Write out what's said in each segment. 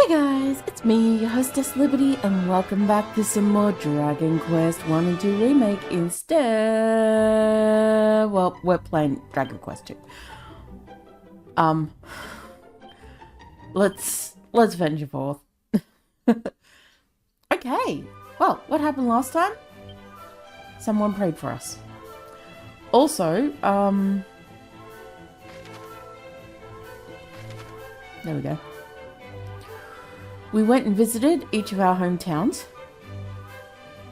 Hey guys, it's me, your hostess Liberty, and welcome back to some more Dragon Quest 1 and 2 Remake instead. Well, we're playing Dragon Quest 2. Let's venture forth. Okay, well, what happened last time? Someone prayed for us. Also, there we go. We went and visited each of our hometowns,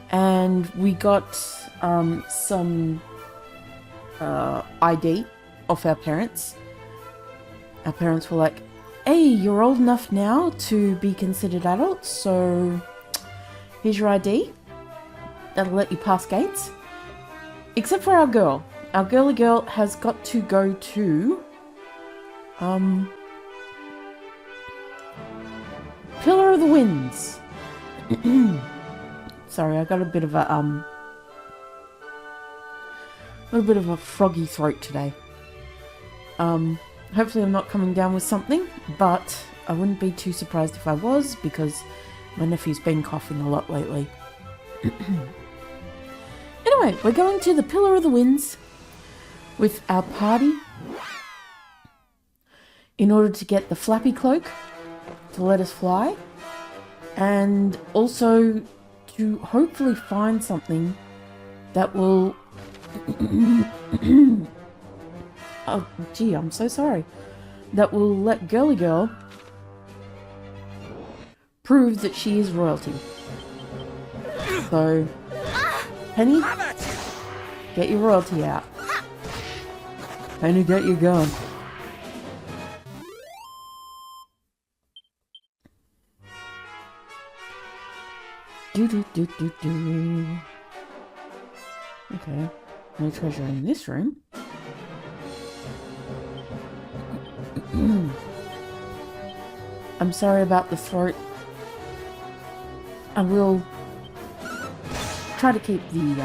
and we got some ID off our parents. Our parents were like, hey, you're old enough now to be considered adults, so here's your ID. That'll let you pass gates. Except for our girl. Our girly girl has got to go to Pillar of the Winds. Sorry, I got a bit of a froggy throat today. Hopefully I'm not coming down with something, but I wouldn't be too surprised if I was, because my nephew's been coughing a lot lately. Anyway, we're going to the Pillar of the Winds with our party in order to get the flappy cloak to let us fly, and also to hopefully find something that will oh gee, I'm so sorry, that will let girly girl prove that she is royalty. So Penny, get your royalty out. Penny, get your gun. Do. Okay, no treasure in this room. I'm sorry about the throat. I will try to keep the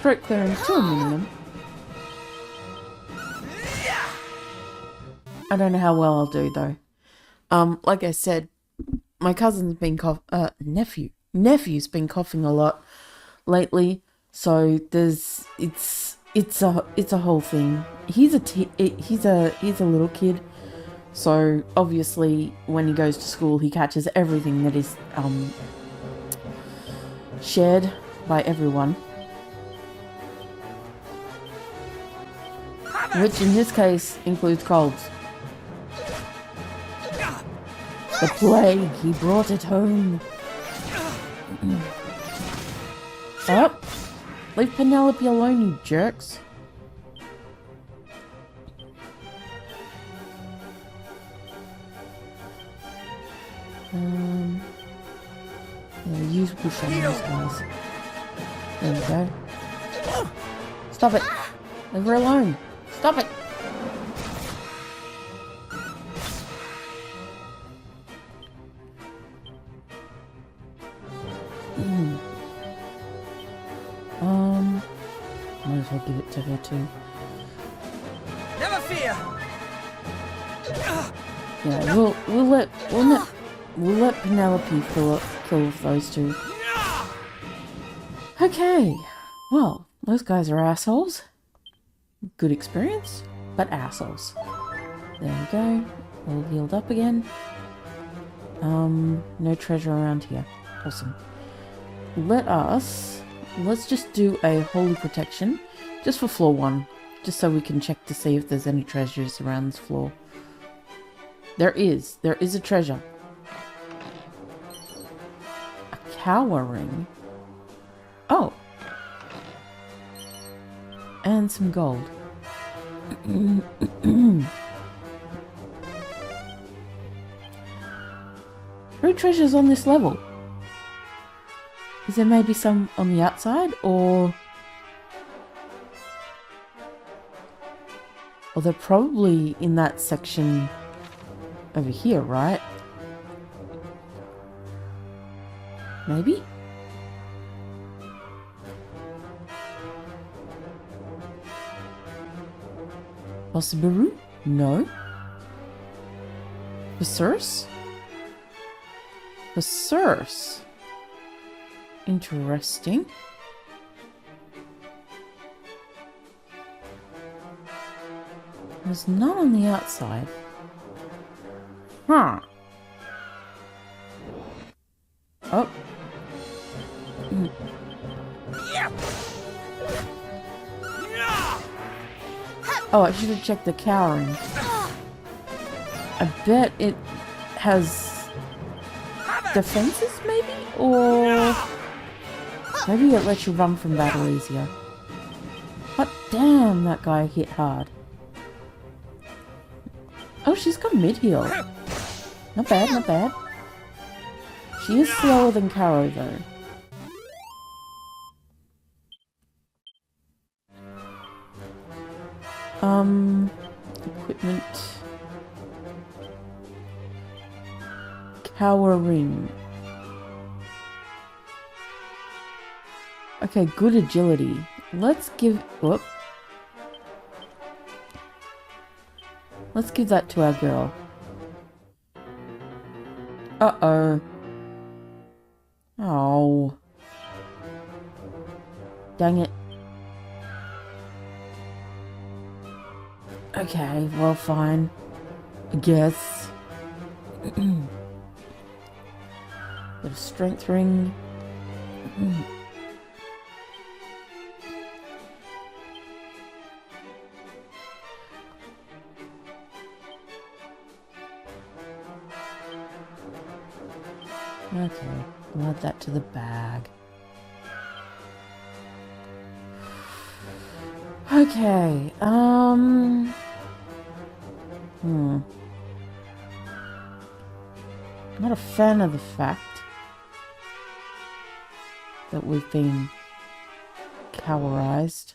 throat clearance to a minimum. I don't know how well I'll do though. Like I said, my cousin's been nephew's been coughing a lot lately, so it's a whole thing. He's a little kid, so obviously when he goes to school he catches everything that is shared by everyone, which in this case includes colds. The plague, he brought it home. Oh, leave Penelope alone, you jerks. Yeah, use push on those guys. There we go. Stop it. Leave her alone. Stop it. Might as well give it to her too. Never fear. Yeah, we'll let Penelope kill those two. Okay, well, those guys are assholes. Good experience, but assholes. There we go. All healed up again. No treasure around here. Awesome. Let's just do a holy protection, just for floor 1, just so we can check to see if there's any treasures around this floor. There is a treasure. A cowering. Oh. And some gold. 3 treasures on this level. Is there maybe some on the outside, or they're probably in that section over here, right? Maybe? Possible? No. Thesaurus? Thesaurus. Interesting. There's none on the outside. Huh. Oh. Oh, I should have checked the cowering. I bet it has defenses, maybe? Or maybe it lets you run from battle easier. But damn, that guy hit hard. Oh, she's got mid-heal. Not bad, not bad. She is slower than Caro, though. Equipment. Cowering. Okay, good agility. Let's give... Whoop. Let's give that to our girl. Uh-oh. Oh. Dang it. Okay, well, fine. I guess. Bit of strength ring. Okay, we'll add that to the bag. Okay, Not a fan of the fact that we've been cowerized.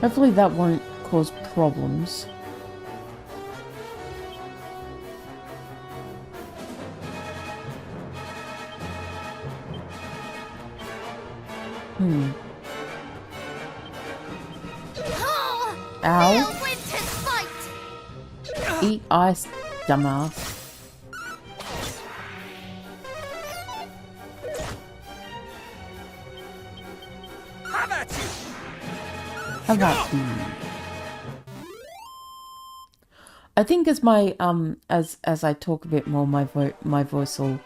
Hopefully that won't cause problems. Ow. Eat ice, dumbass. How about you? I think as my as I talk a bit more, my voice will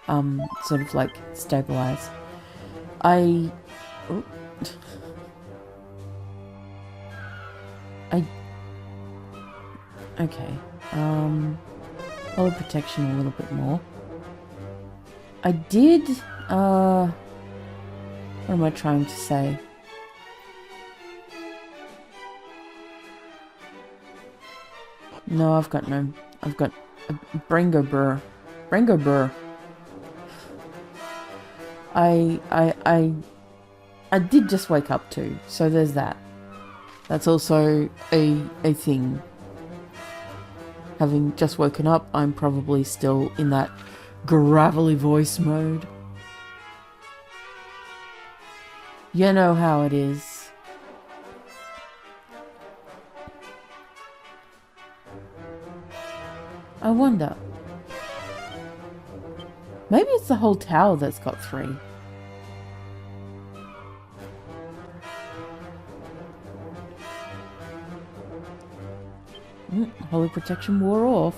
sort of like stabilize. Okay. Color protection a little bit more. I did, what am I trying to say? No, I've got a Brango Burr. Brango Burr. I did just wake up too, so there's that. That's also a thing. Having just woken up, I'm probably still in that gravelly voice mode. You know how it is. I wonder. Maybe it's the whole tower that's got 3. Holy protection wore off.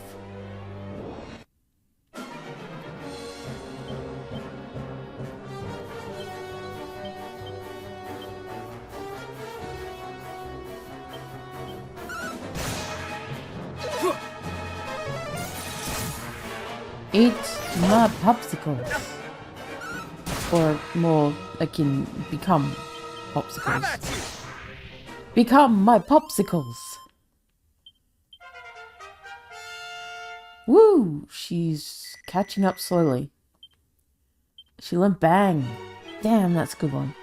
Eat my popsicles. Or more akin, become popsicles. Become my popsicles. Woo! She's catching up slowly. She went bang. Damn, that's a good one.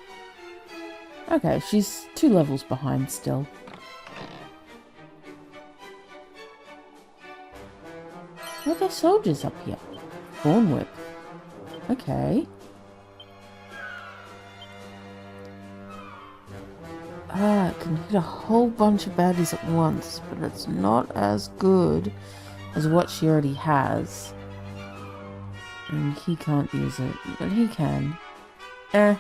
Okay, she's 2 levels behind still. What are there soldiers up here? Thorn whip. Okay. it can hit a whole bunch of baddies at once, but it's not as good as what she already has. And he can't use it, but he can. A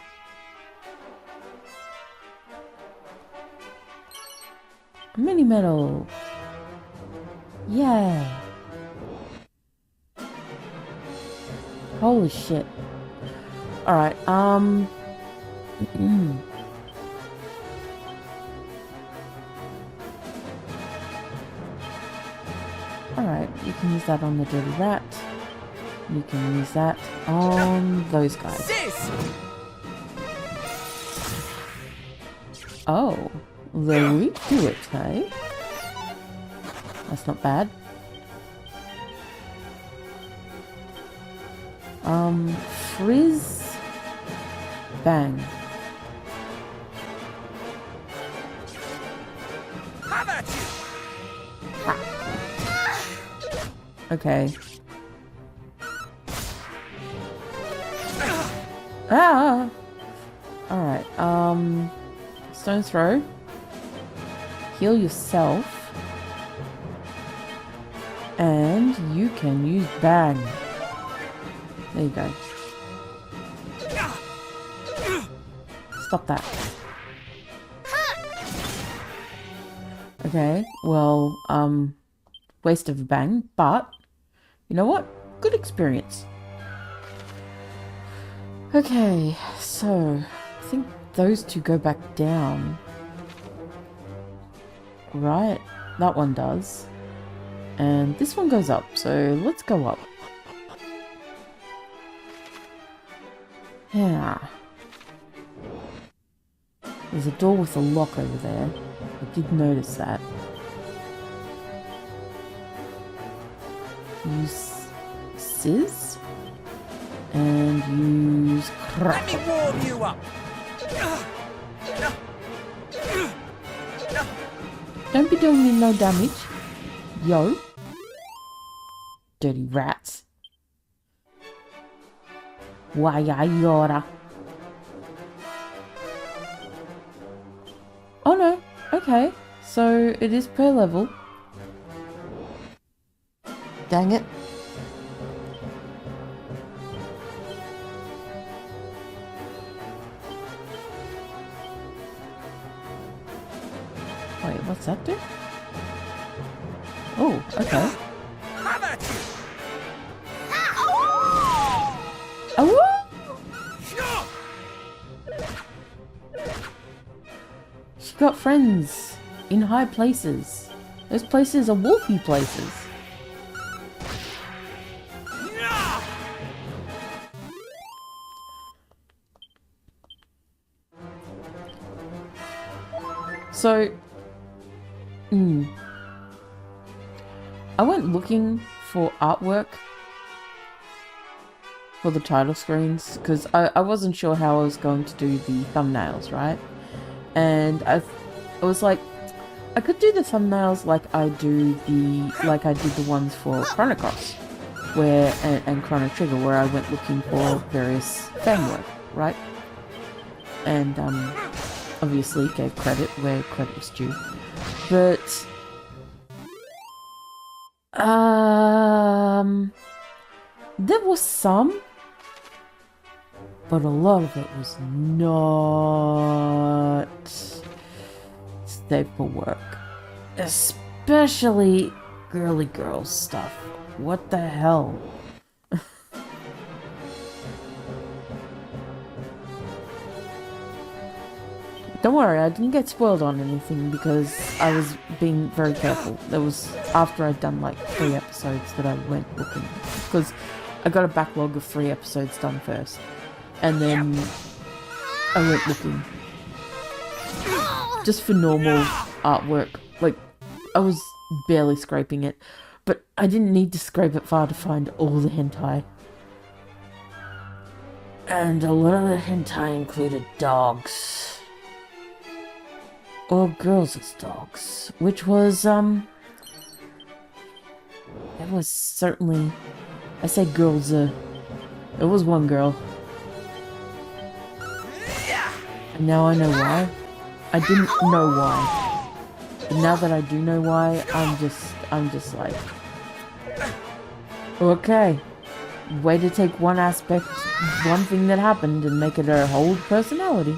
mini medal. Yay. Holy shit. Alright, Alright, you can use that on the dirty rat. You can use that on those guys. Oh, they're weak to it, hey? That's not bad. Frizz. Bang. Ha. Okay. Ah! Alright, stone throw. Heal yourself. And you can use bang. There you go. Stop that. Okay, well, waste of a bang, but you know what? Good experience. Okay, so I think those two go back down. Right, that one does. And this one goes up, so let's go up. Yeah. There's a door with a lock over there. I did notice that. Use Sizz. And use Crack. Let me warm you up. Don't be doing me no damage. Yo. Dirty rats. Why I yoda. Oh no. Okay. So it is per level. Dang it. Wait, what's that do? Oh, okay. Oh! She got friends in high places. Those places are wolfy places. So, I went looking for artwork for the title screens because I wasn't sure how I was going to do the thumbnails, right? And I was like, I could do the thumbnails like I did the ones for Chrono Cross, and Chrono Trigger, where I went looking for various fan work, right? And obviously gave credit where credit was due, but there was some, but a lot of it was not safe for work, especially girly girl stuff. What the hell? Don't worry, I didn't get spoiled on anything because I was being very careful. That was after I'd done like 3 episodes that I went looking. Because I got a backlog of 3 episodes done first. And then I went looking. Just for normal artwork. Like, I was barely scraping it. But I didn't need to scrape it far to find all the hentai. And a lot of the hentai included dogs. Or girls as dogs, which was, it was certainly, I say girls, it was one girl. And now I know why. I didn't know why. But now that I do know why, I'm just like, okay. Way to take one aspect, one thing that happened and make it a whole personality.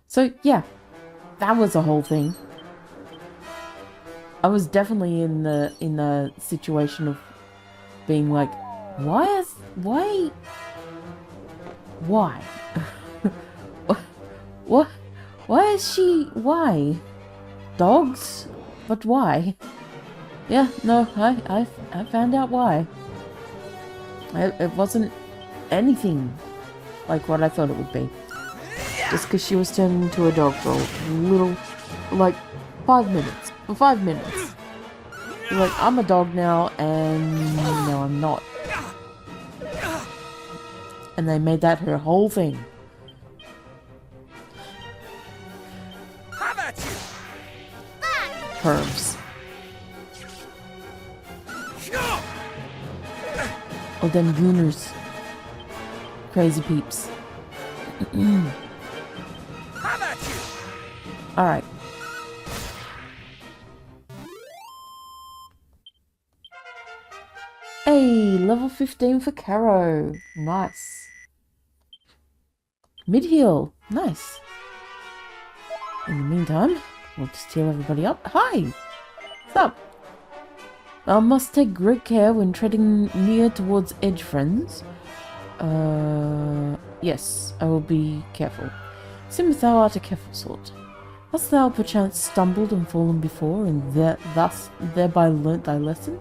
So yeah, that was a whole thing. I was definitely in the situation of being like, why? Why is she, why? Dogs? But why? Yeah, no, I found out why. It wasn't anything like what I thought it would be. Just because she was turned into a dog for a little, like, 5 minutes. For 5 minutes. You're like, I'm a dog now, and no, I'm not. And they made that her whole thing. How about you? Pervs. Oh, then gooners. Crazy peeps. How about you? Alright. Hey, level 15 for Caro. Nice. Mid-heal. Nice. In the meantime, we'll just heal everybody up. Hi! What's up? I must take great care when treading near towards edge friends. Yes, I will be careful. Seemeth thou art a careful sort. Hast thou perchance stumbled and fallen before, and thus thereby learnt thy lesson?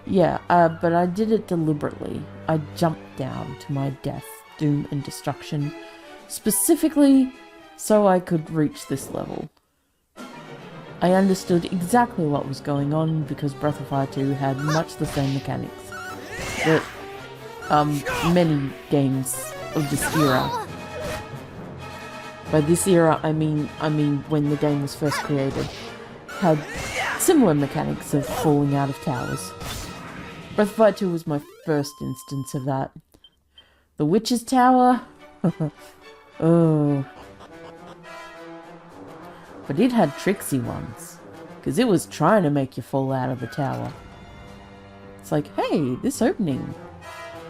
Yeah, but I did it deliberately. I jumped down to my death, doom, and destruction, specifically so I could reach this level. I understood exactly what was going on because Breath of Fire 2 had much the same mechanics that many games of this era. By this era, I mean when the game was first created, had similar mechanics of falling out of towers. Breath of Fire 2 was my first instance of that. The Witch's Tower? Oh. But it had tricksy ones, because it was trying to make you fall out of the tower. It's like, hey, this opening,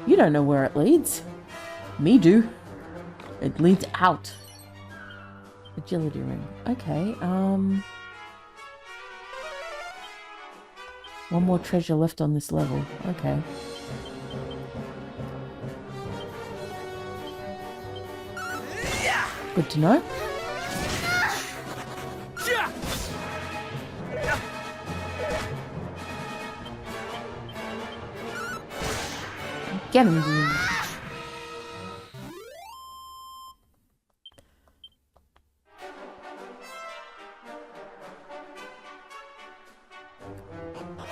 you don't know where it leads. Me do. It leads out. Agility ring. Okay, one more treasure left on this level. Okay. Good to know. Get him, dude.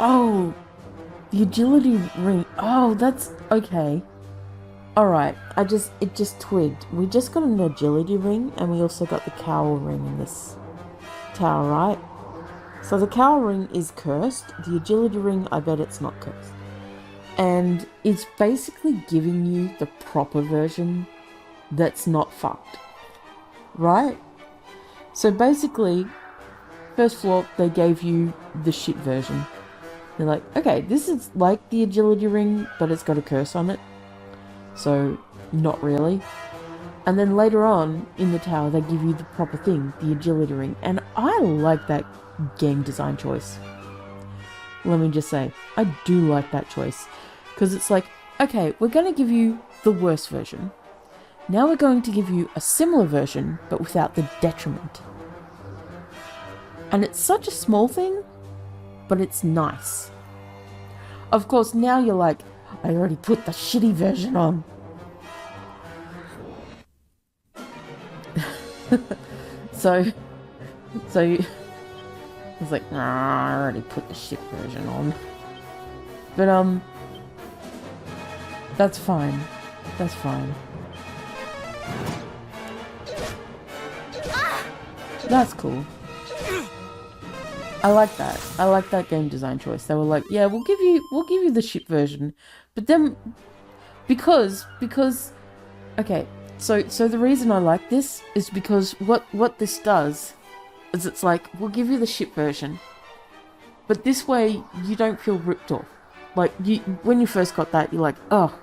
Oh, the agility ring. Oh, that's okay. Alright, it just twigged. We just got an agility ring, and we also got the cowl ring in this tower, right? So the cowl ring is cursed. The agility ring, I bet it's not cursed. And it's basically giving you the proper version that's not fucked. Right? So basically, first floor, they gave you the shit version. They're like, okay, this is like the agility ring, but it's got a curse on it. So, not really. And then later on, in the tower, they give you the proper thing, the agility ring. And I like that game design choice. Let me just say, I do like that choice. Because it's like, okay, we're going to give you the worst version. Now we're going to give you a similar version, but without the detriment. And it's such a small thing, but it's nice. Of course, now you're like, I already put the shitty version on. so it's like, nah, I already put the shit version on. But that's fine. That's fine. That's cool. I like that. I like that game design choice. They were like, yeah, we'll give you the shit version. But then because Okay, so the reason I like this is because what this does is it's like, we'll give you the shit version, but this way you don't feel ripped off. Like, when you first got that, you're like, oh,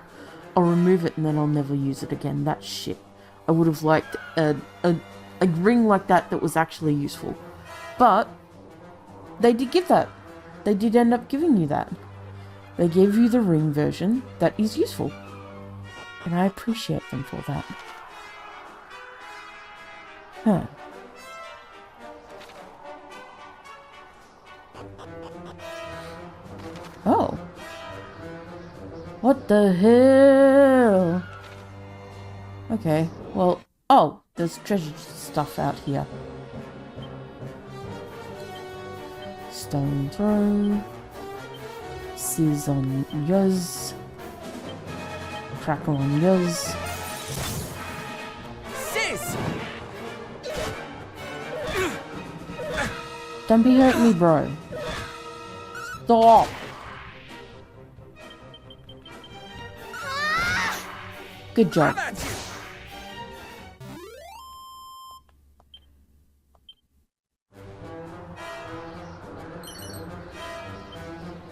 I'll remove it and then I'll never use it again. That's shit. I would have liked a ring like that was actually useful. But they did give that. They did end up giving you that. They gave you the ring version that is useful. And I appreciate them for that. Huh. Oh. What the hell? Okay, well, oh, there's treasure stuff out here. Stone throne. Sizz on yoz. Crackle on yoz. Sizz! Don't be hurting me, bro. Stop! Good job. Have at you!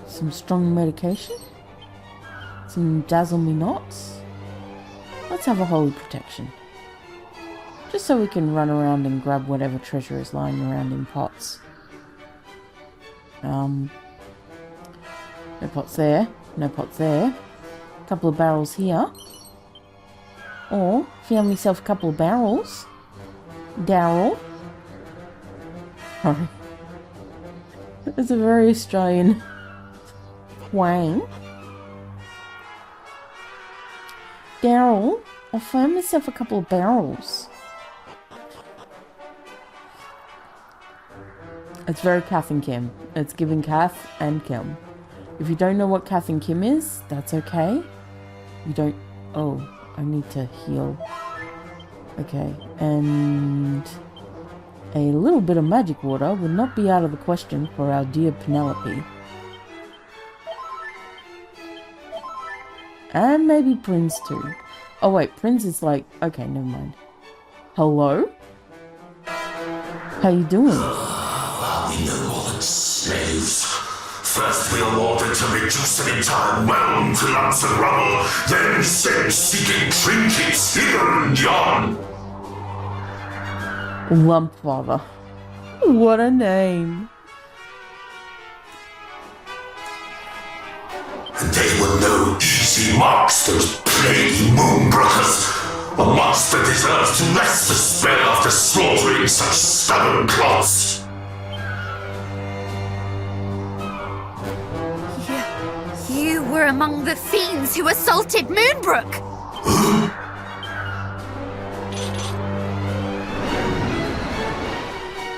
Some strong medication? Some dazzle me nots? Let's have a holy protection. Just so we can run around and grab whatever treasure is lying around in pots. No pots there. No pots there. Couple of barrels here. Or, found myself a couple of barrels. Darrell. Sorry. It's a very Australian twang. Darrell, I found myself a couple of barrels. It's very Kath and Kim. It's giving Kath and Kim. If you don't know what Kath and Kim is, that's okay. You don't... Oh, I need to heal. Okay, and... a little bit of magic water would not be out of the question for our dear Penelope. And maybe Prince too. Oh wait, Prince is like... Okay, never mind. Hello? How you doing? We know all the slaves. First we are ordered to reduce an entire realm to lumps of rubble, then sent seeking trinkets here and yon. Lumpfather. What a name. And they were no easy marks, those plaguey moonbrokers. A monster deserves to rest a spell after slaughtering such stubborn clots. You were among the fiends who assaulted Moonbrook!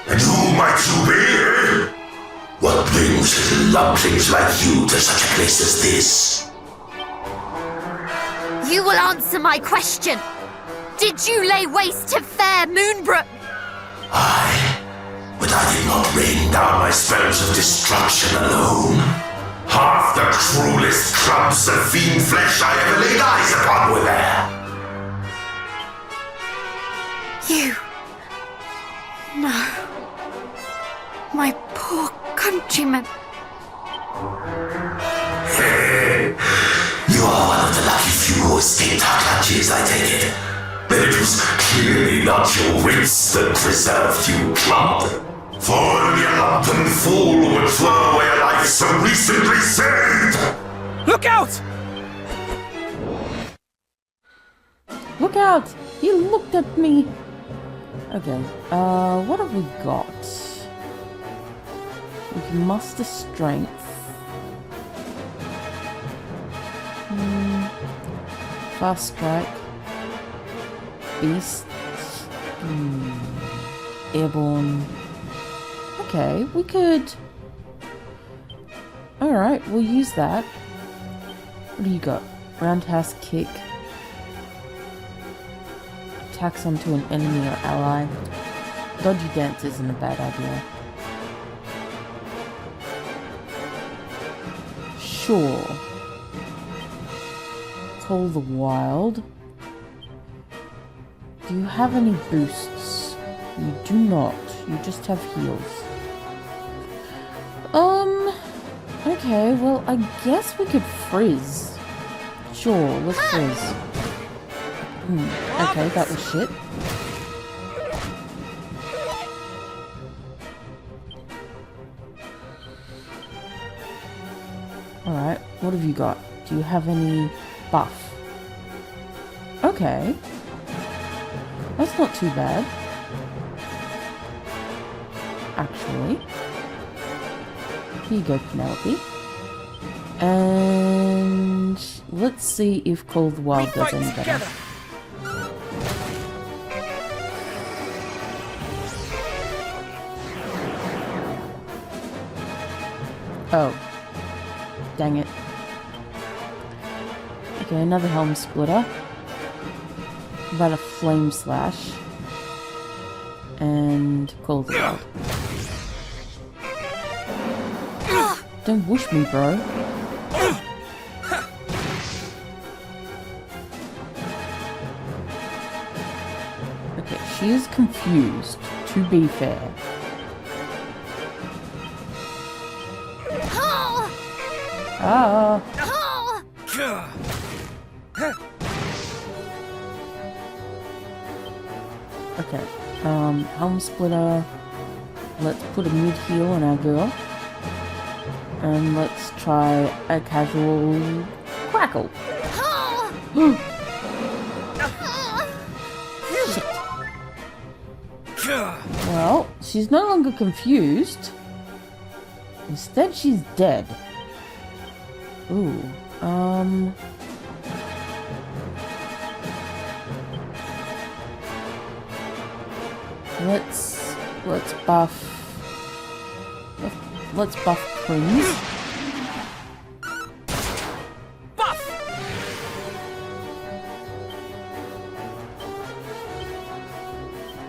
And who might you be? What brings little lumplings like you to such a place as this? You will answer my question! Did you lay waste to fair Moonbrook? Aye, but I did not rain down my spells of destruction alone. Half the cruelest clumps of fiend flesh I ever laid eyes upon were there. You... No. My poor countrymen. You are one of the lucky few who escaped our clutches, I take it. Then it was clearly not your wits that preserved you, club. For only a lumpen fool would throw away a life so recently saved! Look out! Look out! He looked at me! Okay, what have we got? We can muster strength. Fast strike. Beast. Airborne. Okay, we could... Alright, we'll use that. What do you got? Roundhouse kick. Attacks onto an enemy or ally. Dodgy dance isn't a bad idea. Sure. Call the wild. Do you have any boosts? You do not. You just have heals. Okay, well, I guess we could frizz. Sure, let's frizz. Okay, that was shit. Alright, what have you got? Do you have any buff? Okay. That's not too bad. Actually. Here you go, Penelope. And let's see if Call of the Wild does any better. Oh. Dang it. Okay, another Helm Splitter. About a Flame Slash. And Call of the Wild. Don't whoosh me, bro. Okay, she is confused, to be fair. Ah. Okay, Helm Splitter. Let's put a mid-heal on our girl. And let's try a casual crackle. Shit. Well, she's no longer confused. Instead, she's dead. Ooh, let's buff. Let's buff Prince. Buff!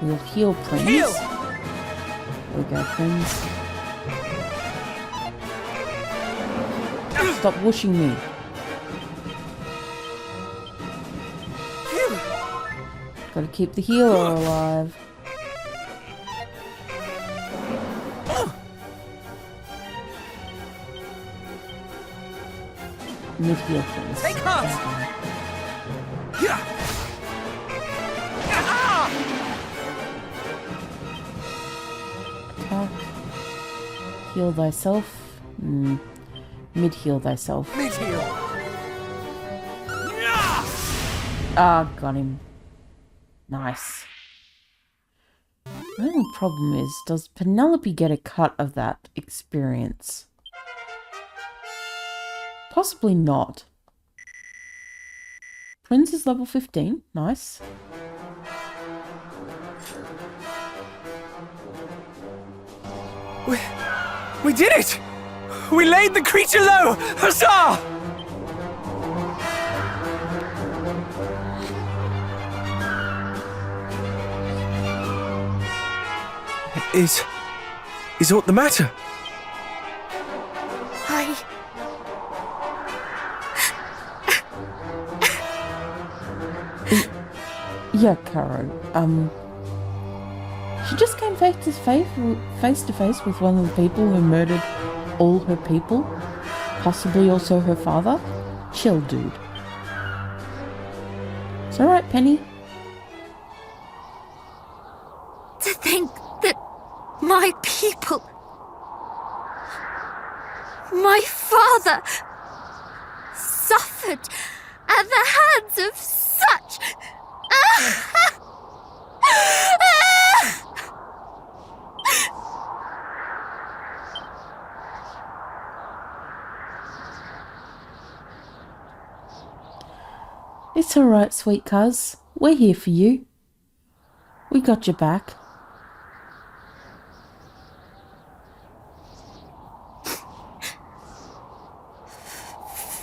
We'll heal Prince. Heal! There we go, Prince. Stop whooshing me. Phew. Gotta keep the healer alive. Mid-heal Prince. Take heart! Yeah. Ah! Attack. Heal thyself. Mid-heal thyself. Mid-heal. Ah, got him. Nice. The only problem is, does Penelope get a cut of that experience? Possibly not. Prince is level 15. Nice. We did it! We laid the creature low! Huzzah! Is aught the matter? Yeah, Caro. She just came face to face with one of the people who murdered all her people, possibly also her father. Chill, dude. It's alright, Penny. To think that my people, my father, suffered at the hands of such... It's alright, sweet cuz. We're here for you. We got your back.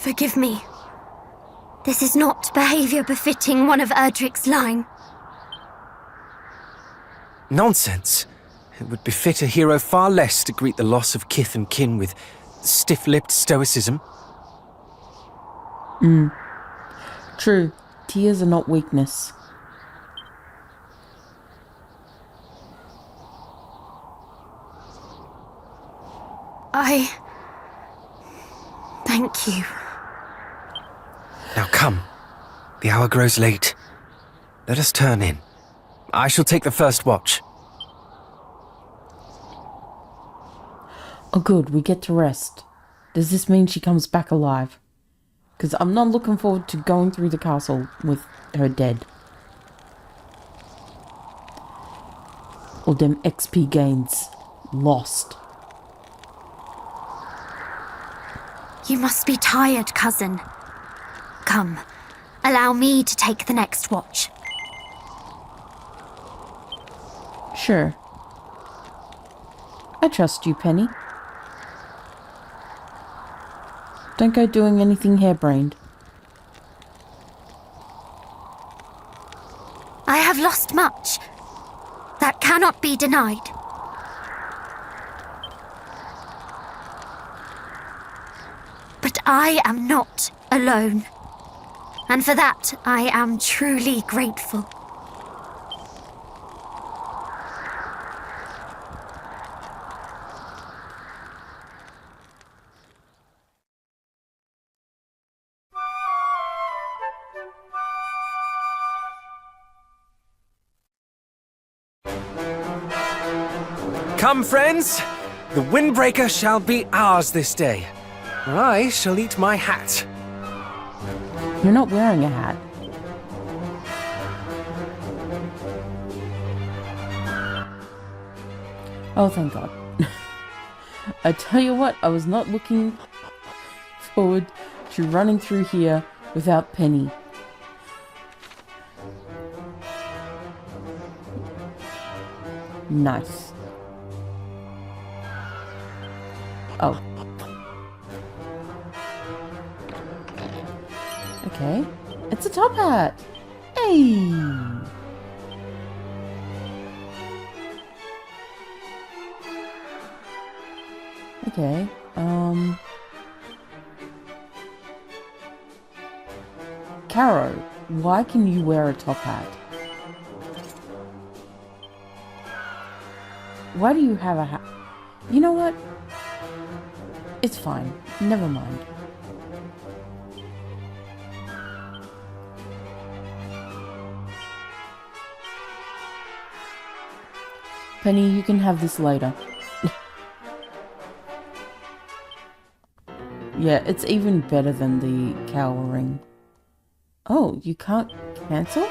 Forgive me. This is not behavior befitting one of Erdrick's line. Nonsense. It would befit a hero far less to greet the loss of kith and kin with stiff-lipped stoicism. True. Tears are not weakness. Thank you. Now come. The hour grows late. Let us turn in. I shall take the first watch. Oh good, we get to rest. Does this mean she comes back alive? Because I'm not looking forward to going through the castle with her dead. All them XP gains lost. You must be tired, cousin. Come, allow me to take the next watch. Sure. I trust you, Penny. Don't go doing anything harebrained. I have lost much. That cannot be denied. But I am not alone. And for that, I am truly grateful. Come, friends! The windbreaker shall be ours this day. I shall eat my hat. You're not wearing a hat. Oh, thank God. I tell you what, I was not looking forward to running through here without Penny. Nice. Oh. Okay. It's a top hat. Hey. Okay. Caro, why can you wear a top hat? Why do you have a hat? You know what? It's fine. Never mind. Penny, you can have this later. Yeah, it's even better than the cowering. Oh, you can't cancel?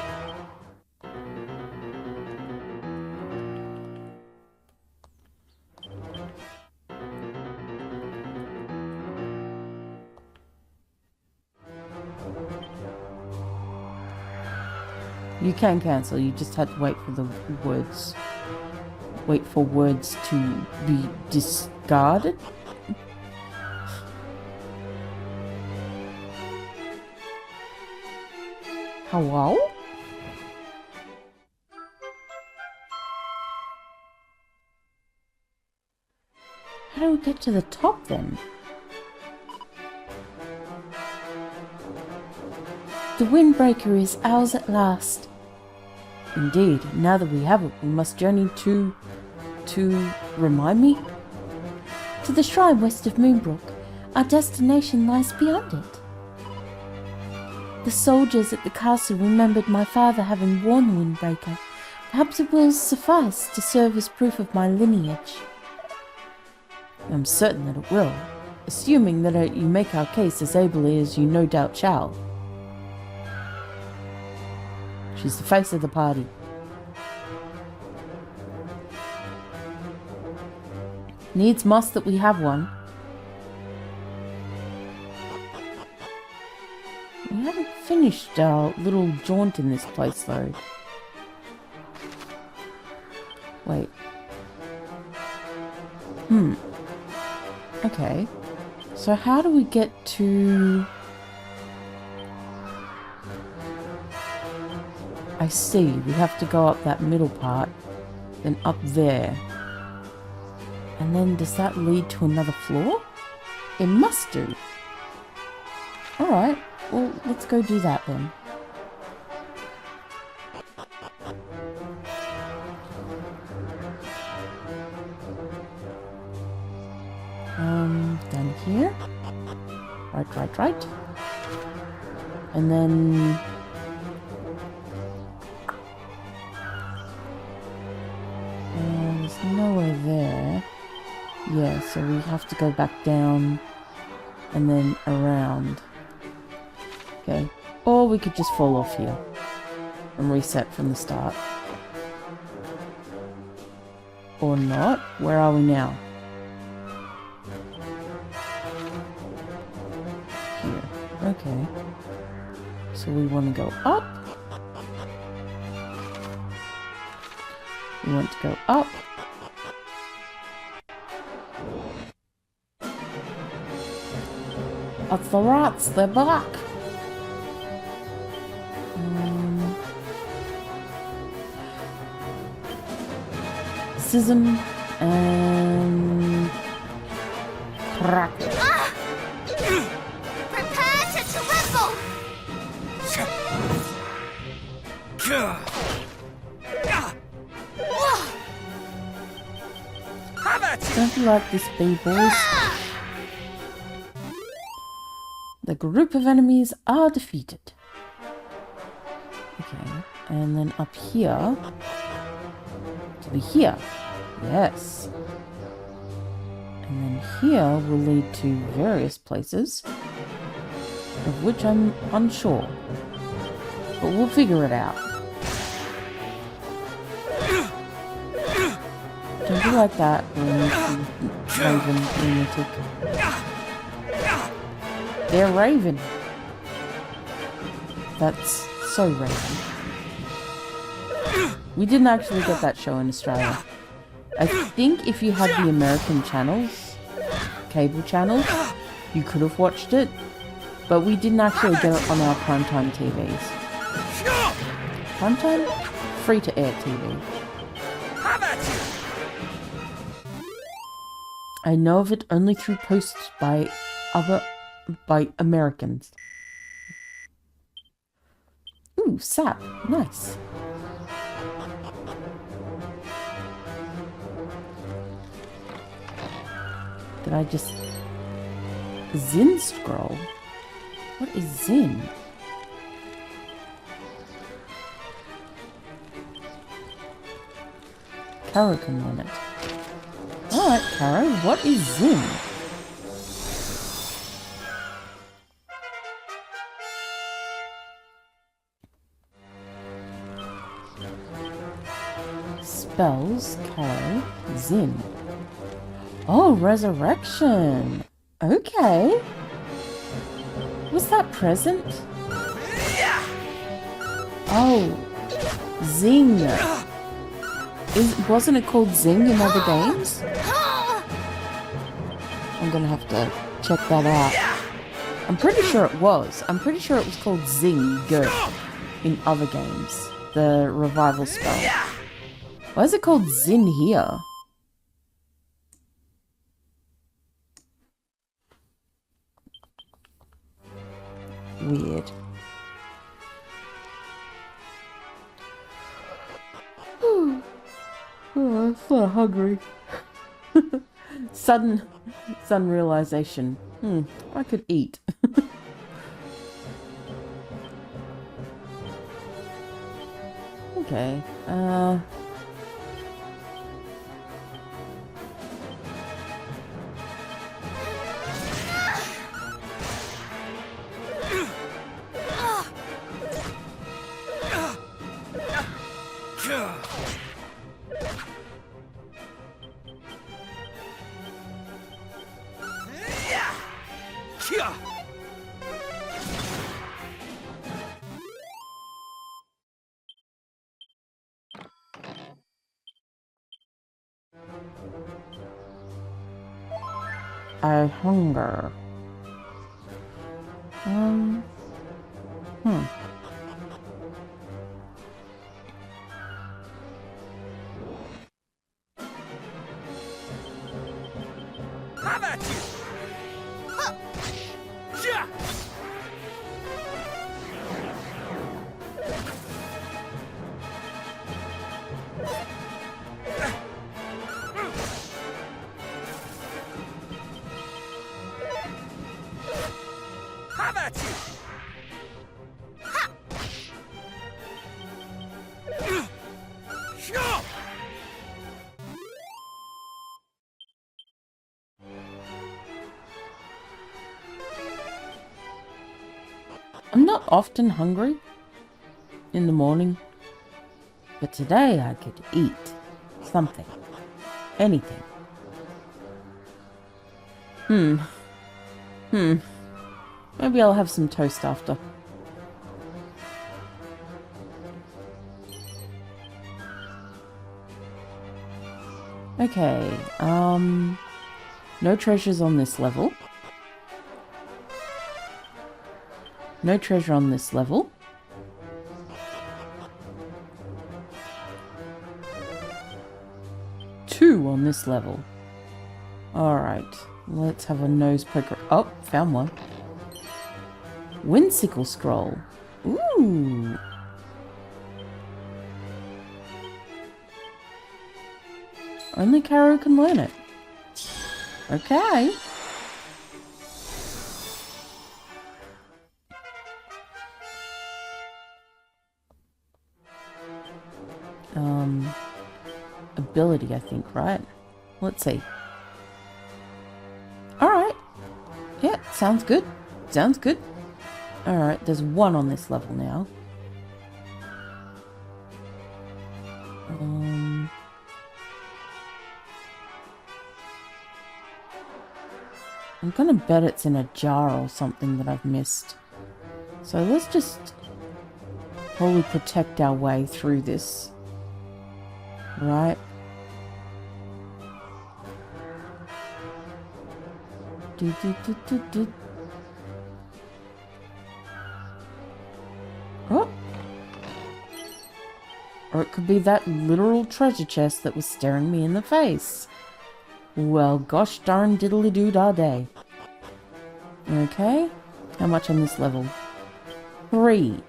You can cancel, you just had to wait for the words. Wait for words to be discarded? Hello? How do we get to the top then? The windbreaker is ours at last. Indeed, now that we have it, we must journey to remind me? To the shrine west of Moonbrook. Our destination lies beyond it. The soldiers at the castle remembered my father having worn the windbreaker. Perhaps it will suffice to serve as proof of my lineage. I'm certain that it will, assuming that you make our case as ably as you no doubt shall. She's the face of the party. Needs must that we have one. We haven't finished our little jaunt in this place though. Wait. Okay. So how do we get to... I see, we have to go up that middle part, then up there. And then does that lead to another floor? It must do. Alright, well, let's go do that then. right. And then... there's nowhere there. Yeah, so we have to go back down and then around. Okay. Or we could just fall off here and reset from the start. Or not. Where are we now? Here. Okay. So we want to go up. We want to go up. That's the rats, they're back. Schism and crack. Prepare to tremble! Don't you like this, boys? The group of enemies are defeated. Okay, and then up here to be here. Yes. And then here will lead to various places, of which I'm unsure. But we'll figure it out. Don't you like that, Raven lunatic? They're Raven. That's so Raven. We didn't actually get that show in Australia. I think if you had the American channels, cable channels, you could have watched it, but we didn't actually get it on our primetime TVs. Primetime? Free-to-air TV. I know of it only through posts by Americans. Ooh, sap. Nice. Did I just... Zin scroll? What is Zin? Caro can learn it. Alright, Caro, what is Zin? Spells, Caro, Zin. Oh, resurrection! Okay. Was that present? Oh, Zing. Wasn't it called Zing in other games? I'm gonna have to check that out. I'm pretty sure it was. I'm pretty sure it was called Zing in other games. The revival spell. Why is it called Zin here? Weird. Oh, I'm so hungry. Sudden realization. I could eat. Okay. I hunger. Have at you! Yeah! I'm not often hungry in the morning, but today I could eat something. Anything. Maybe I'll have some toast after. Okay, no treasures on this level. No treasure on this level. Two on this level. Alright, let's have a nose poker. Oh, found one. Windsickle scroll. Ooh. Only Caro can learn it. Okay. Ability, I think, right? Let's see. Alright. Yeah, sounds good. Sounds good. Alright, there's one on this level now. I'm gonna bet it's in a jar or something that I've missed. So let's just wholly protect our way through this. Right. Oh. Or it could be that literal treasure chest that was staring me in the face. Well, gosh darn diddly doo da day. Okay. How much on this level? 3.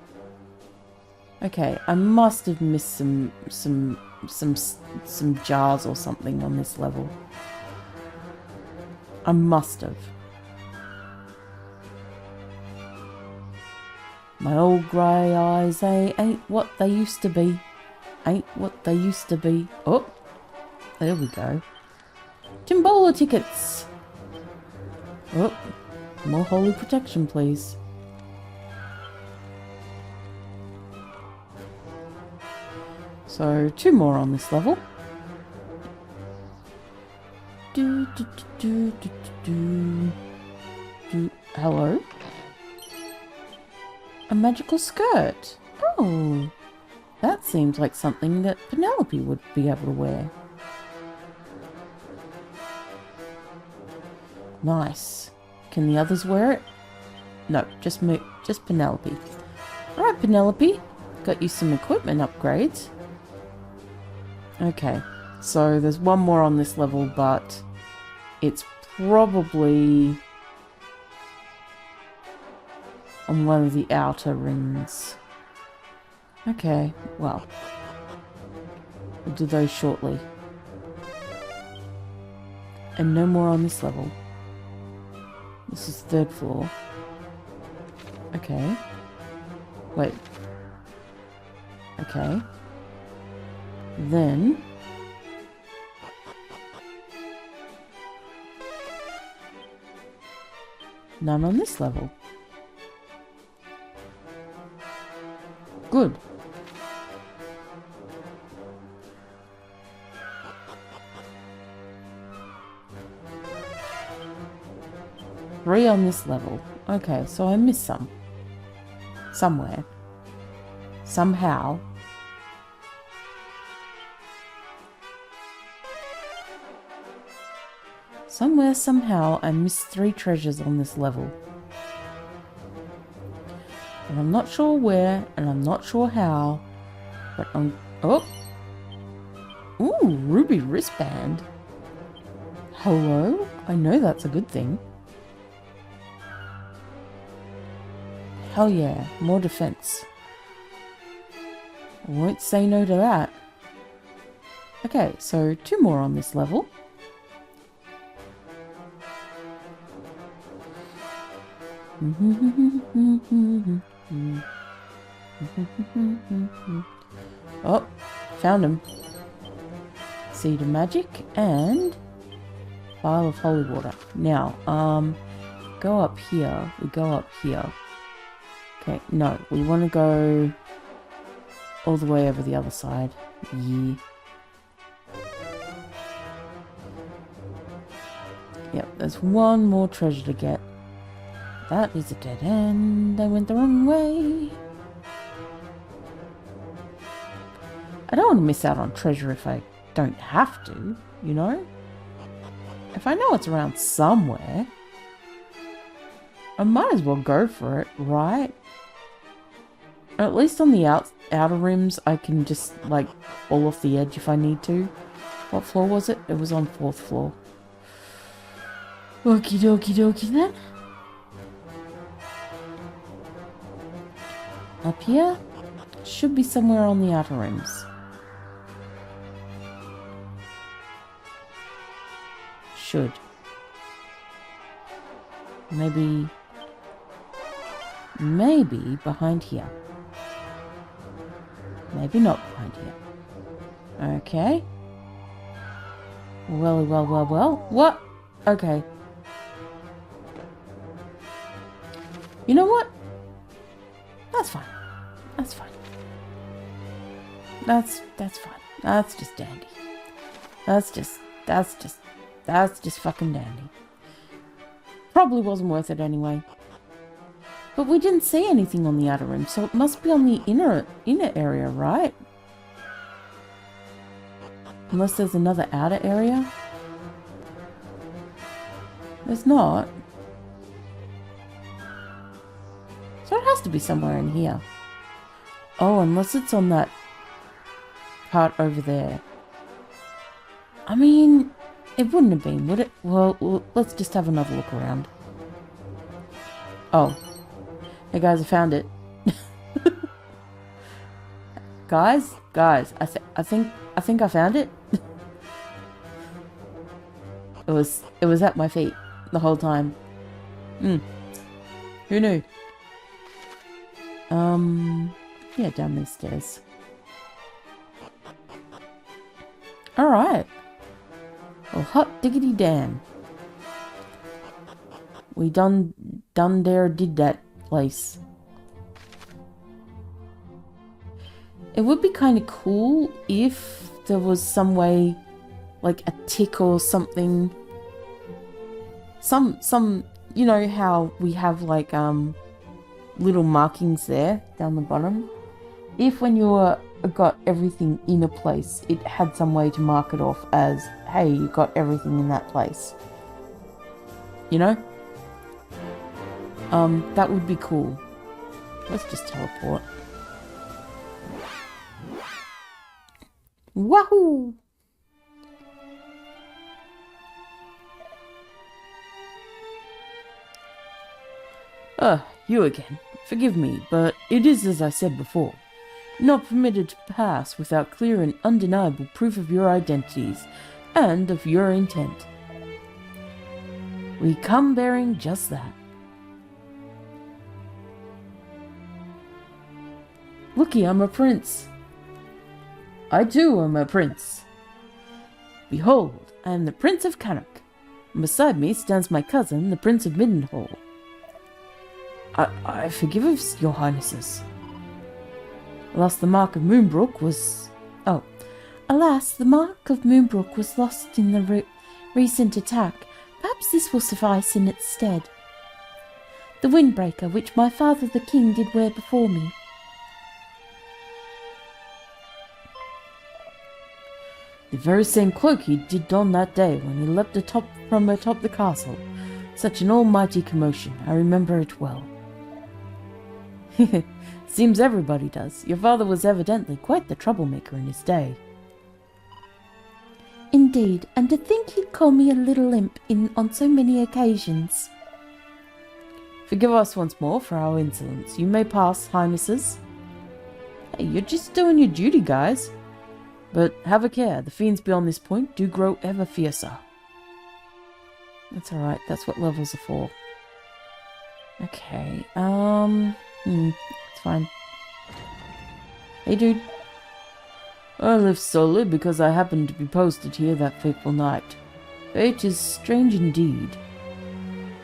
Okay, I must have missed some jars or something on this level. I must have. My old grey eyes, ain't what they used to be. Ain't what they used to be. Oh, there we go. Timbola tickets. Oh, more holy protection, please. So, 2 more on this level. Hello? A magical skirt. Oh, that seems like something that Penelope would be able to wear. Nice. Can the others wear it? No, just Penelope. Alright, Penelope. Got you some equipment upgrades. Okay, so there's one more on this level, but it's probably on one of the outer rings. Okay, well, we'll do those shortly. And no more on this level. This is 3rd floor. Okay. Wait. Okay. Then none on this level. Good. Three on this level. Okay, so I missed some. Somewhere. Somehow. Somewhere, somehow, I missed 3 treasures on this level. And I'm not sure where, and I'm not sure how, but I'm... Oh! Ooh, ruby wristband. Hello? I know that's a good thing. Hell yeah, more defense. I won't say no to that. Okay, so 2 more on this level. Oh, found him. Seed of magic and vial of holy water. Now, go up here. We go up here. Okay, no. We want to go all the way over the other side. Yeah. Yep, there's one more treasure to get. That is a dead end. I went the wrong way. I don't want to miss out on treasure if I don't have to, you know? If I know it's around somewhere, I might as well go for it, right? Or at least on the outer rims, I can just, like, fall off the edge if I need to. What floor was it? It was on 4th floor. Okie dokie dokie then. Up here? Should be somewhere on the outer rims. Should. Maybe behind here. Maybe not behind here. Okay. Well. What? Okay. You know what? That's fine. That's fine. That's fine. That's just dandy. That's just fucking dandy. Probably wasn't worth it anyway. But we didn't see anything on the outer rim, so it must be on the inner area, right? Unless there's another outer area. There's not. So it has to be somewhere in here. Oh, unless it's on that part over there. I mean, it wouldn't have been, would it? Well, let's just have another look around. Oh. Hey guys, I found it. guys, I think I found it. It was at my feet the whole time. Who knew? Yeah, down these stairs. Alright. Well, hot diggity damn. We done did that place. It would be kind of cool if there was some way, like a tick or something. Some, you know how we have like, little markings there down the bottom. If when you got everything in a place, it had some way to mark it off as, hey, you got everything in that place. You know? That would be cool. Let's just teleport. Wahoo! You again. Forgive me, but it is as I said before. Not permitted to pass without clear and undeniable proof of your identities and of your intent. We come bearing just that. Looky, I'm a prince. I too am a prince. Behold, I am the Prince of Cannock, and beside me stands my cousin, the Prince of Middenhall. I forgive us, your highnesses. Alas, the mark of Moonbrook was... Oh. Alas, the mark of Moonbrook was lost in the recent attack. Perhaps this will suffice in its stead. The windbreaker, which my father the king did wear before me. The very same cloak he did don that day when he leapt from atop the castle. Such an almighty commotion, I remember it well. Seems everybody does. Your father was evidently quite the troublemaker in his day. Indeed, and to think he'd call me a little imp on so many occasions. Forgive us once more for our insolence. You may pass, highnesses. Hey, you're just doing your duty, guys. But have a care, the fiends beyond this point do grow ever fiercer. That's alright, that's what levels are for. Okay, it's fine. Hey dude. I live solely because I happened to be posted here that fateful night. Fate is strange indeed.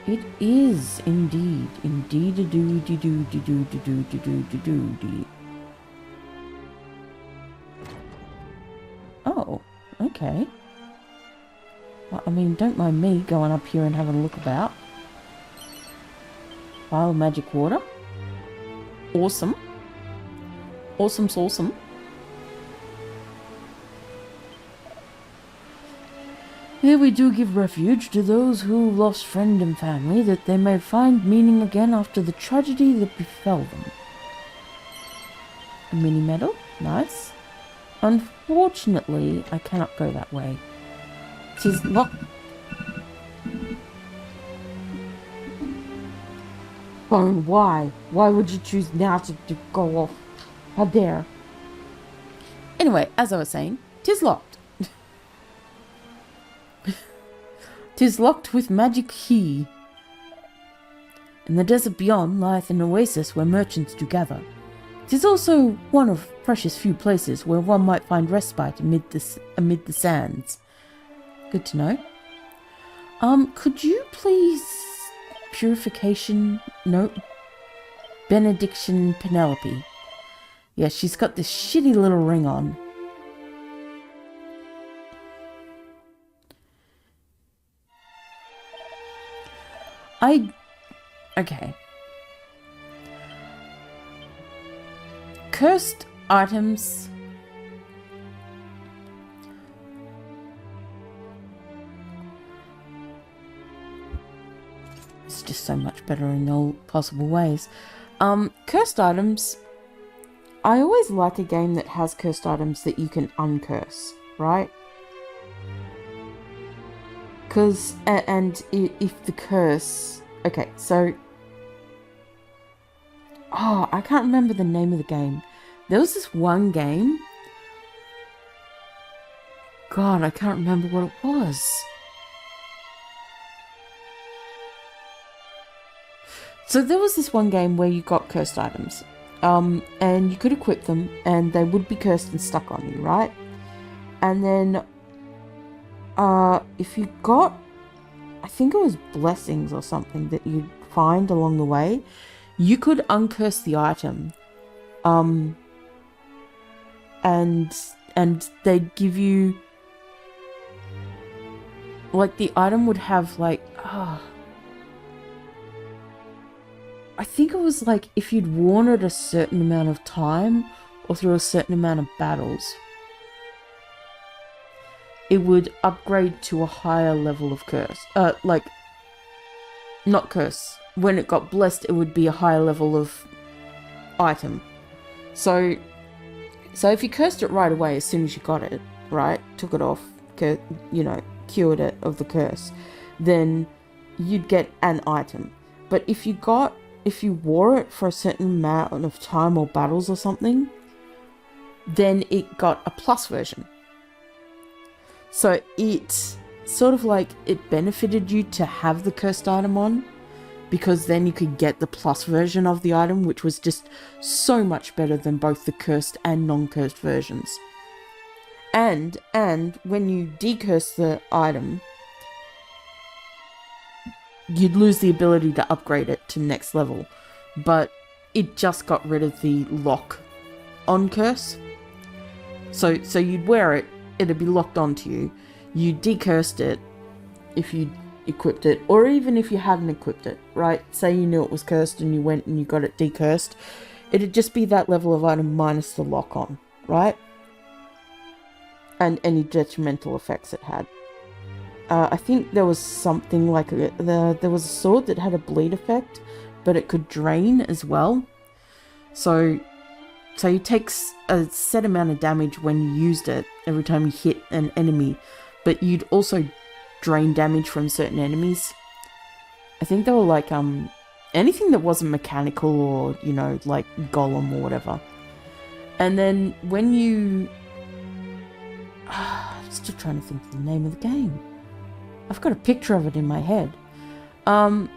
It is indeed. Indeed a doody doody doody doody doody doody. Oh, okay. Well, I mean, don't mind me going up here and having a look about. Vial of magic water. Awesome. Awesome's awesome. Here we do give refuge to those who lost friend and family, that they may find meaning again after the tragedy that befell them. A mini medal? Nice. Unfortunately, I cannot go that way. It is locked. Bone, why? Why would you choose now to go off? How dare? Anyway, as I was saying, 'tis locked. 'Tis locked with magic key. In the desert beyond lieth an oasis where merchants do gather. 'Tis also one of precious few places where one might find respite amid the sands. Good to know. Could you please purification? No. Benediction Penelope. Yeah, she's got this shitty little ring on. Okay. Cursed items. It's just so much better in all possible ways. Cursed items. I always like a game that has cursed items that you can uncurse, right? Because, and if the curse... Okay, so... Oh, I can't remember the name of the game. There was this one game... God, I can't remember what it was. So there was this one game where you got cursed items. And you could equip them, and they would be cursed and stuck on you, right? And then... if you got, I think it was blessings or something that you'd find along the way, you could uncurse the item. And they'd give you, like, the item would have, like, I think it was like if you'd worn it a certain amount of time or through a certain amount of battles, it would upgrade to a higher level of curse. Not curse. When it got blessed, it would be a higher level of item. So if you cursed it right away as soon as you got it, right, took it off, cured it of the curse, then you'd get an item. But if you wore it for a certain amount of time or battles or something, then it got a plus version. So it sort of like, it benefited you to have the cursed item on, because then you could get the plus version of the item, which was just so much better than both the cursed and non-cursed versions. And when you decurse the item, you'd lose the ability to upgrade it to next level. But it just got rid of the lock on curse. So you'd wear it, it'd be locked onto you. You decursed it if you equipped it, or even if you hadn't equipped it, right? Say you knew it was cursed and you went and you got it decursed. It'd just be that level of item minus the lock on, right? And any detrimental effects it had. I think there was something like there was a sword that had a bleed effect, but it could drain as well. So you take a set amount of damage when you used it every time you hit an enemy, but you'd also drain damage from certain enemies. I think they were like anything that wasn't mechanical or like golem or whatever. And then when you I'm still trying to think of the name of the game. I've got a picture of it in my head. Or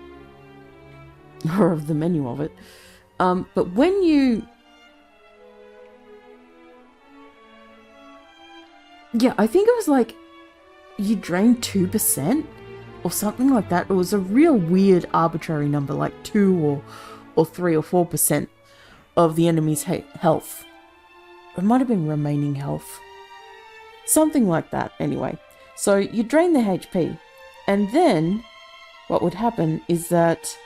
of the menu of it. But when you... Yeah, I think it was like... You drain 2%? or something like that. It was a real weird arbitrary number, like 2 or 3 or 4% of the enemy's health. It might have been remaining health. Something like that, anyway. So you drain their HP, and then what would happen is that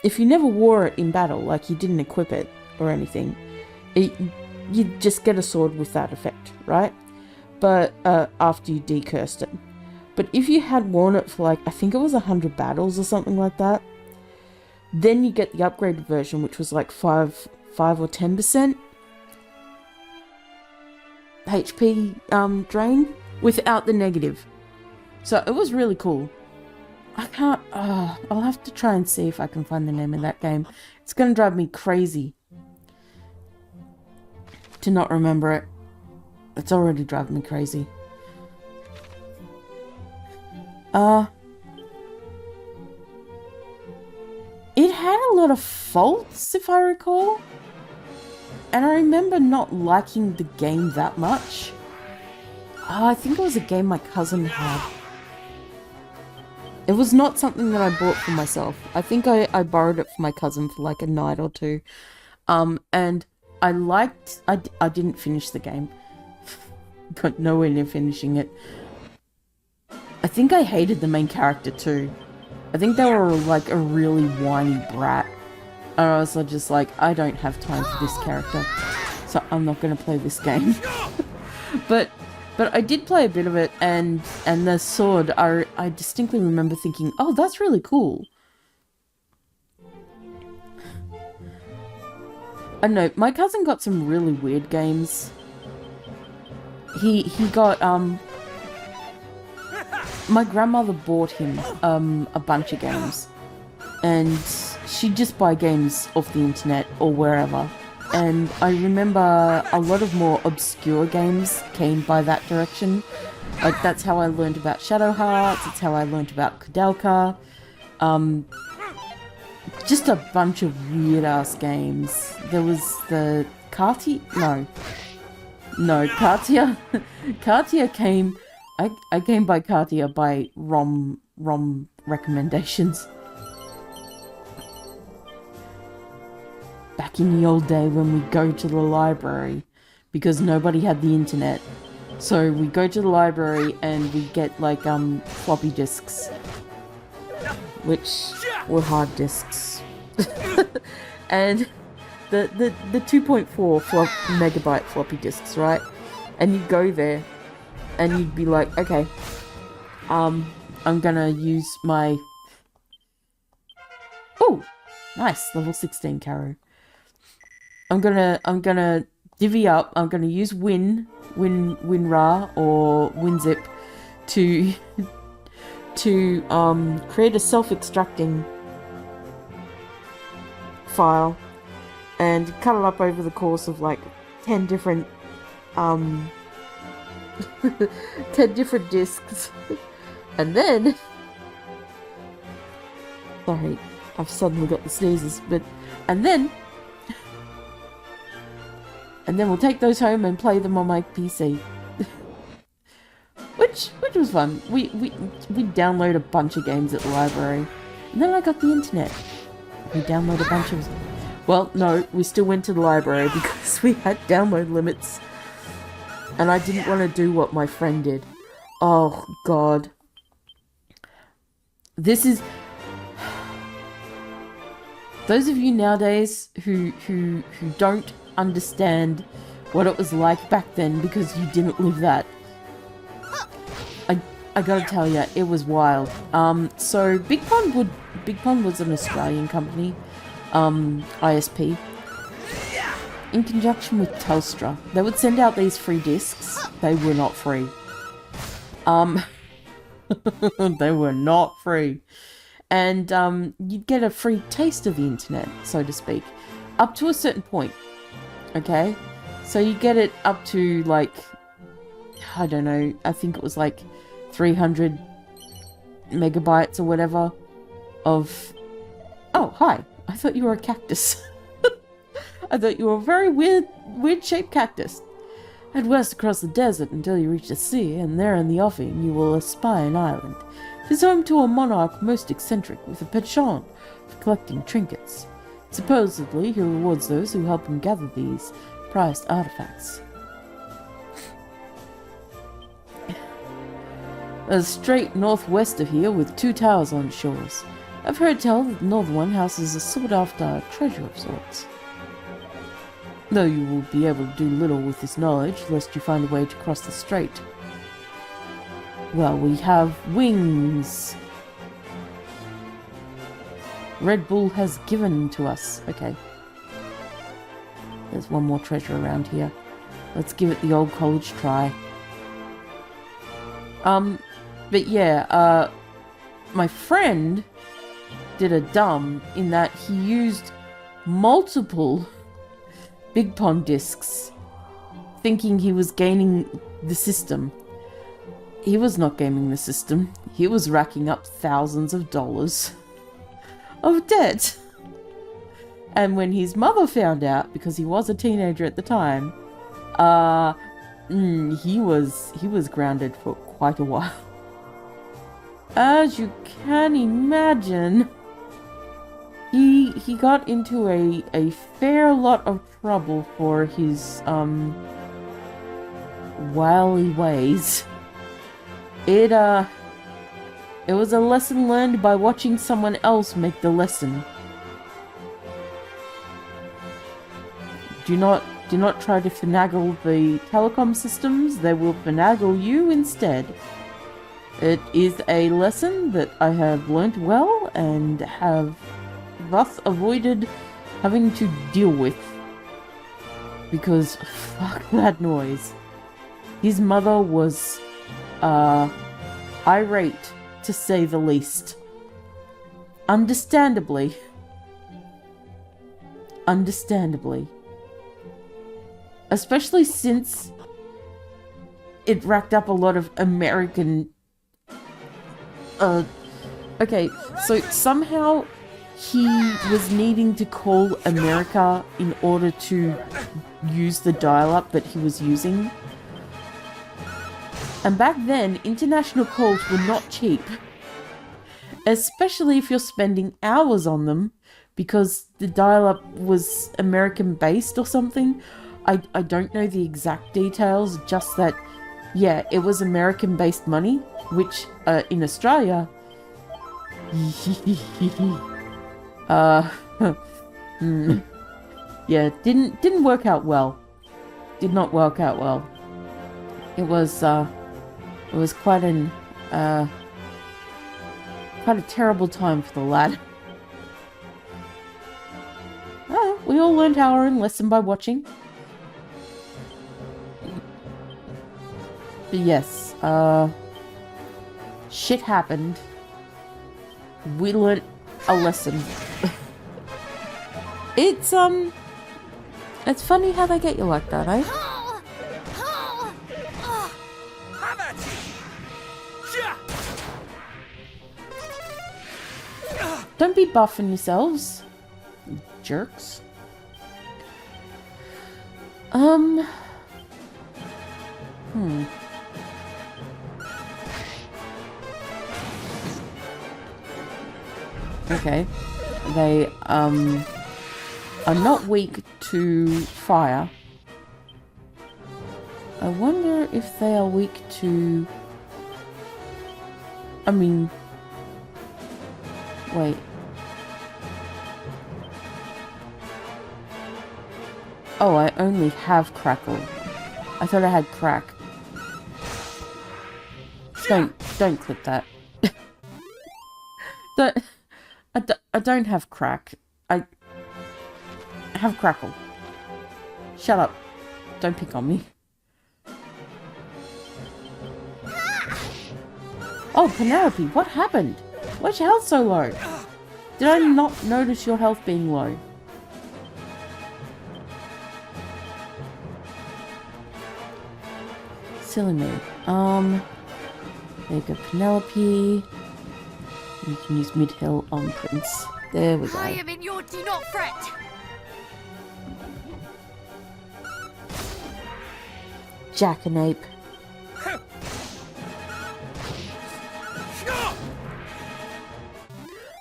if you never wore it in battle, like you didn't equip it or anything, you'd just get a sword with that effect, right? But after you decursed it. But if you had worn it for, like, I think it was 100 battles or something like that, then you get the upgraded version, which was like 5 or 10% HP drain without the negative. So it was really cool. I can't, I'll have to try and see if I can find the name of that game. It's gonna drive me crazy to not remember it. It's already driving me crazy. It had a lot of faults, if I recall. And I remember not liking the game that much. I think it was a game my cousin had. It was not something that I bought for myself. I think I borrowed it from my cousin for like a night or two. And I didn't finish the game. Got nowhere near finishing it. I think I hated the main character too. I think they were like a really whiny brat. And I was just like, I don't have time for this character, so I'm not going to play this game. But I did play a bit of it, and the sword, I distinctly remember thinking, oh, that's really cool. I don't know, my cousin got some really weird games. He got, my grandmother bought him, a bunch of games. And she'd just buy games off the internet or wherever. And I remember a lot of more obscure games came by that direction. Like, that's how I learned about Shadow Hearts, it's how I learned about Kudelka. Just a bunch of weird-ass games. There was the Cartier? No, Cartier. Cartier came... I came by Cartier by ROM recommendations. Back in the old day when we go to the library, because nobody had the internet. So we go to the library and we get like floppy disks, which were hard disks. And the 2.4 megabyte floppy disks, right? And you'd go there and you'd be like, okay, I'm gonna use my... Oh, nice, level 16 Caro. I'm gonna divvy up. I'm gonna use WinRAR or WinZip to create a self-extracting file and cut it up over the course of like 10 different 10 different discs, and then sorry, I've suddenly got the sneezes, and then we'll take those home and play them on my PC. which was fun. We download a bunch of games at the library. And then I got the internet. We download a bunch of... Well, no, we still went to the library because we had download limits. And I didn't want to do what my friend did. Oh, God. This is... Those of you nowadays who don't understand what it was like back then because you didn't live that. I gotta tell you, it was wild. So Big Pond was an Australian company, ISP, in conjunction with Telstra. They would send out these free discs. They were not free. They were not free. And you'd get a free taste of the internet, so to speak, up to a certain point. Okay, so you get it up to like, I don't know, I think it was like 300 megabytes or whatever of... Oh, hi, I thought you were a cactus. I thought you were a very weird shaped cactus. Head west across the desert until you reach the sea, and there in the offing you will espy an island. It is home to a monarch most eccentric, with a penchant for collecting trinkets. Supposedly, he rewards those who help him gather these prized artifacts. Straight northwest of here, with 2 towers on shores. I've heard tell that the northern one houses a sought-after treasure of sorts. Though you will be able to do little with this knowledge, lest you find a way to cross the strait. Well, we have wings. Red Bull has given to us. Okay. There's one more treasure around here. Let's give it the old college try. But yeah, my friend did a dumb in that he used multiple Big Pond discs, thinking he was gaining the system. He was not gaming the system. He was racking up thousands of dollars of debt. And when his mother found out, because he was a teenager at the time, he was grounded for quite a while. As you can imagine, he got into a fair lot of trouble for his wily ways. It was a lesson learned by watching someone else make the lesson. Do not try to finagle the telecom systems, they will finagle you instead. It is a lesson that I have learnt well and have thus avoided having to deal with. Because fuck that noise. His mother was irate, to say the least. Understandably. Especially since it racked up a lot of American... Okay, so somehow he was needing to call America in order to use the dial-up that he was using. And back then, international calls were not cheap. Especially if you're spending hours on them, because the dial-up was American-based or something. I don't know the exact details, just that, yeah, it was American-based money, which, in Australia... yeah, didn't work out well. Did not work out well. It was quite a terrible time for the lad. We all learned our own lesson by watching. But yes, shit happened. We learned a lesson. It's funny how they get you like that, eh? Don't be buffing yourselves, you jerks. Okay. They, are not weak to fire. I wonder if they are weak to... I mean... Wait. Oh, I only have crackle. I thought I had crack. Don't clip that. I don't have crack. I have crackle. Shut up. Don't pick on me. Oh, Penelope, what happened? Why's your health so low? Did I not notice your health being low? Silly me. There you go, Penelope. You can use mid-hill on Prince. There we go. I am in your do not fret. jackanape.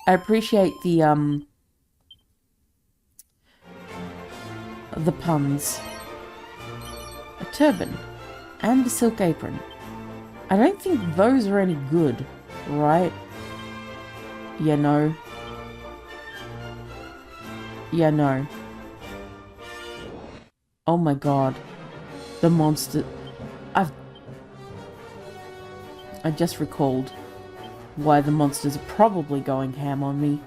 I appreciate the puns. A turban and a silk apron. I don't think those are any good, right? Yeah, no. Yeah, no. Oh my god. The monster... I just recalled why the monsters are probably going ham on me.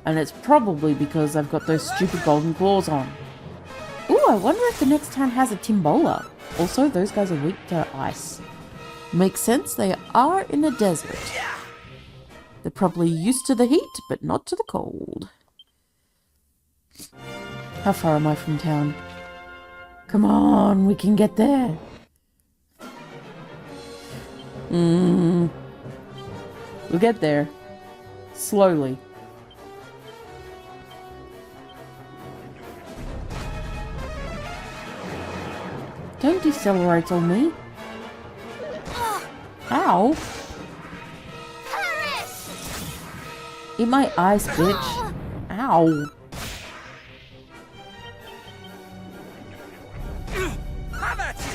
And it's probably because I've got those stupid golden claws on. Ooh, I wonder if the next town has a Timbola. Also, those guys are weak to ice. Makes sense, they are in a desert. They're probably used to the heat, but not to the cold. How far am I from town? Come on, we can get there. We'll get there. Slowly. Don't decelerate on me. Ow. Eat my ice, bitch. Ow. Have at you!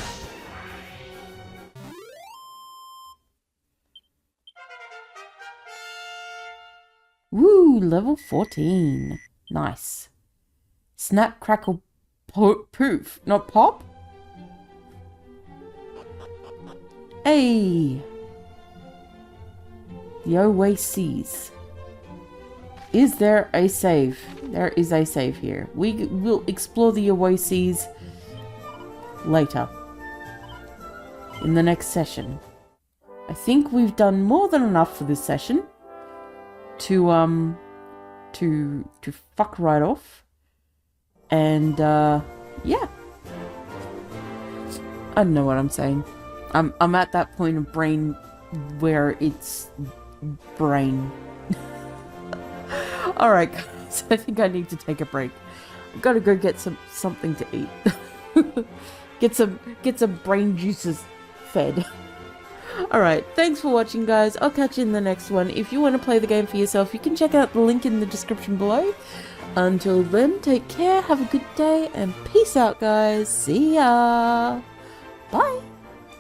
Woo, level 14. Nice. Snap, crackle, poof. Not pop? Hey! The Oases. Is there a save? There is a save here. We will explore the Oases later. In the next session. I think we've done more than enough for this session. To fuck right off. And, yeah. I don't know what I'm saying. I'm at that point of brain where it's brain. Alright guys, I think I need to take a break. I've got to go get something to eat. get some brain juices fed. Alright, thanks for watching guys. I'll catch you in the next one. If you want to play the game for yourself, you can check out the link in the description below. Until then, take care, have a good day, and peace out guys. See ya!